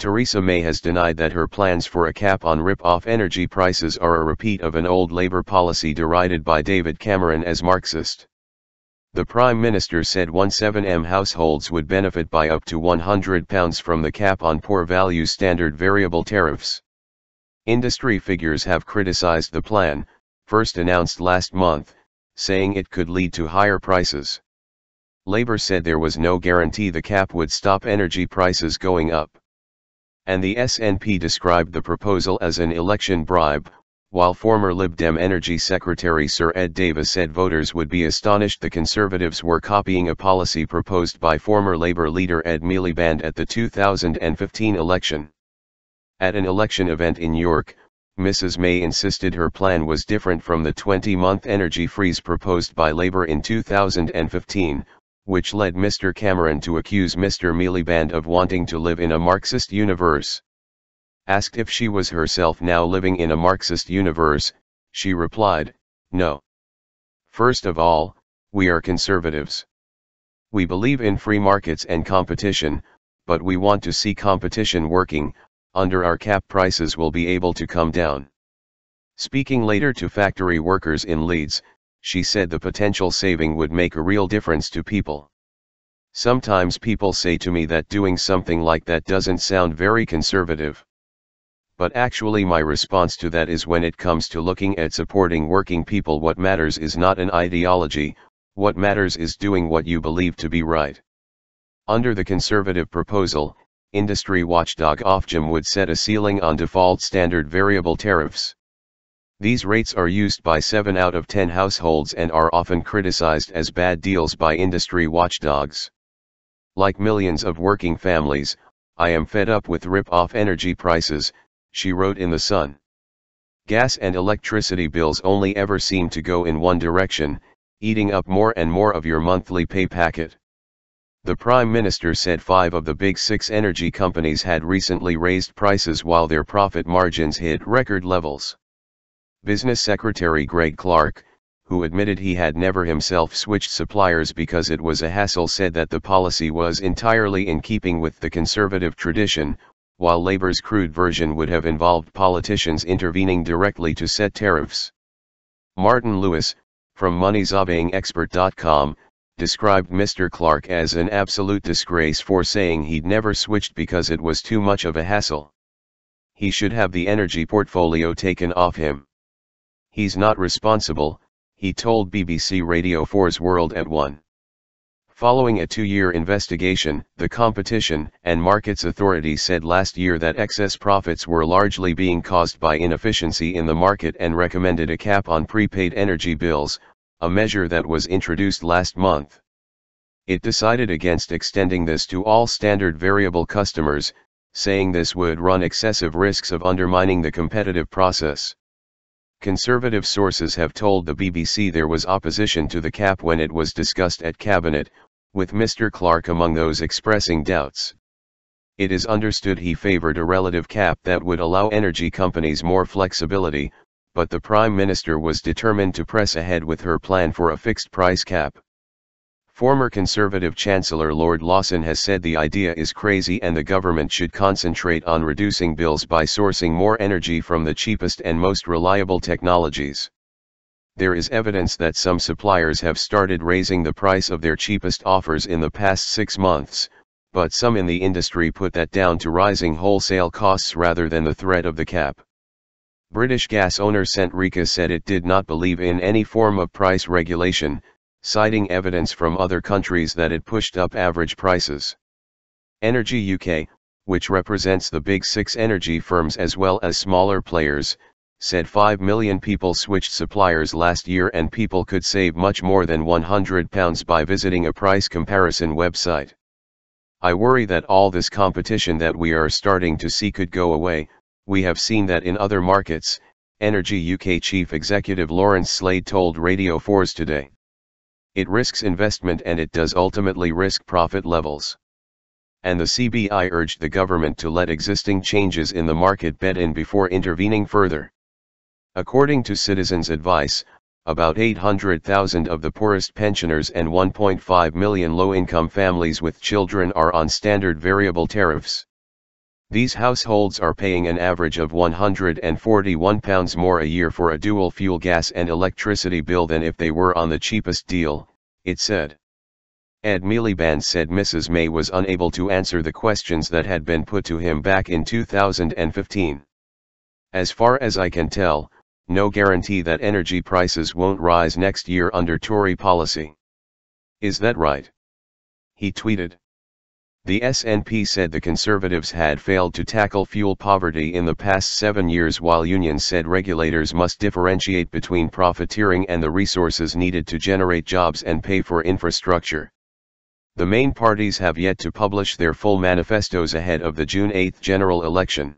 Theresa May has denied that her plans for a cap on rip-off energy prices are a repeat of an old Labour policy derided by David Cameron as Marxist. The Prime Minister said 17M households would benefit by up to £100 from the cap on poor value standard variable tariffs. Industry figures have criticised the plan, first announced last month, saying it could lead to higher prices. Labour said there was no guarantee the cap would stop energy prices going up. And the SNP described the proposal as an election bribe, while former Lib Dem Energy Secretary Sir Ed Davey said voters would be astonished the Conservatives were copying a policy proposed by former Labour leader Ed Miliband at the 2015 election. At an election event in York, Mrs May insisted her plan was different from the 20-month energy freeze proposed by Labour in 2015, which led Mr Cameron to accuse Mr Miliband of wanting to live in a Marxist universe. Asked if she was herself now living in a Marxist universe, she replied, "No. First of all, we are conservatives. We believe in free markets and competition, but we want to see competition working. Under our cap prices will be able to come down." Speaking later to factory workers in Leeds, she said the potential saving would make a real difference to people. "Sometimes people say to me that doing something like that doesn't sound very conservative. But actually my response to that is when it comes to looking at supporting working people, what matters is not an ideology, what matters is doing what you believe to be right." Under the Conservative proposal, industry watchdog Ofgem would set a ceiling on default standard variable tariffs. These rates are used by 7 out of 10 households and are often criticized as bad deals by industry watchdogs. "Like millions of working families, I am fed up with rip-off energy prices," she wrote in The Sun. "Gas and electricity bills only ever seem to go in one direction, eating up more and more of your monthly pay packet." The Prime Minister said 5 of the big 6 energy companies had recently raised prices while their profit margins hit record levels. Business Secretary Greg Clark, who admitted he had never himself switched suppliers because it was a hassle, said that the policy was entirely in keeping with the Conservative tradition, while Labour's crude version would have involved politicians intervening directly to set tariffs. Martin Lewis, from moneyzobbingexpert.com, described Mr. Clark as an absolute disgrace for saying he'd never switched because it was too much of a hassle. He should have the energy portfolio taken off him. "He's not responsible," he told BBC Radio 4's World at 1. Following a 2-year investigation, the Competition and Markets Authority said last year that excess profits were largely being caused by inefficiency in the market and recommended a cap on prepaid energy bills, a measure that was introduced last month. It decided against extending this to all standard variable customers, saying this would run excessive risks of undermining the competitive process. Conservative sources have told the BBC there was opposition to the cap when it was discussed at Cabinet, with Mr. Clark among those expressing doubts. It is understood he favoured a relative cap that would allow energy companies more flexibility, but the Prime Minister was determined to press ahead with her plan for a fixed price cap. Former Conservative Chancellor Lord Lawson has said the idea is crazy and the government should concentrate on reducing bills by sourcing more energy from the cheapest and most reliable technologies. There is evidence that some suppliers have started raising the price of their cheapest offers in the past 6 months, but some in the industry put that down to rising wholesale costs rather than the threat of the cap. British gas owner Centrica said it did not believe in any form of price regulation, citing evidence from other countries that it pushed up average prices. Energy UK, which represents the big 6 energy firms as well as smaller players, said 5 million people switched suppliers last year and people could save much more than £100 by visiting a price comparison website. "I worry that all this competition that we are starting to see could go away. We have seen that in other markets," Energy UK Chief Executive Lawrence Slade told Radio 4's Today. "It risks investment and it does ultimately risk profit levels." And the CBI urged the government to let existing changes in the market bed in before intervening further. According to Citizens Advice, about 800,000 of the poorest pensioners and 1.5 million low-income families with children are on standard variable tariffs. These households are paying an average of £141 more a year for a dual-fuel gas and electricity bill than if they were on the cheapest deal, it said. Ed Miliband said Mrs. May was unable to answer the questions that had been put to him back in 2015. As far as I can tell, no guarantee that energy prices won't rise next year under Tory policy. Is that right? He tweeted. The SNP said the Conservatives had failed to tackle fuel poverty in the past 7 years, while unions said regulators must differentiate between profiteering and the resources needed to generate jobs and pay for infrastructure. The main parties have yet to publish their full manifestos ahead of the June 8 general election.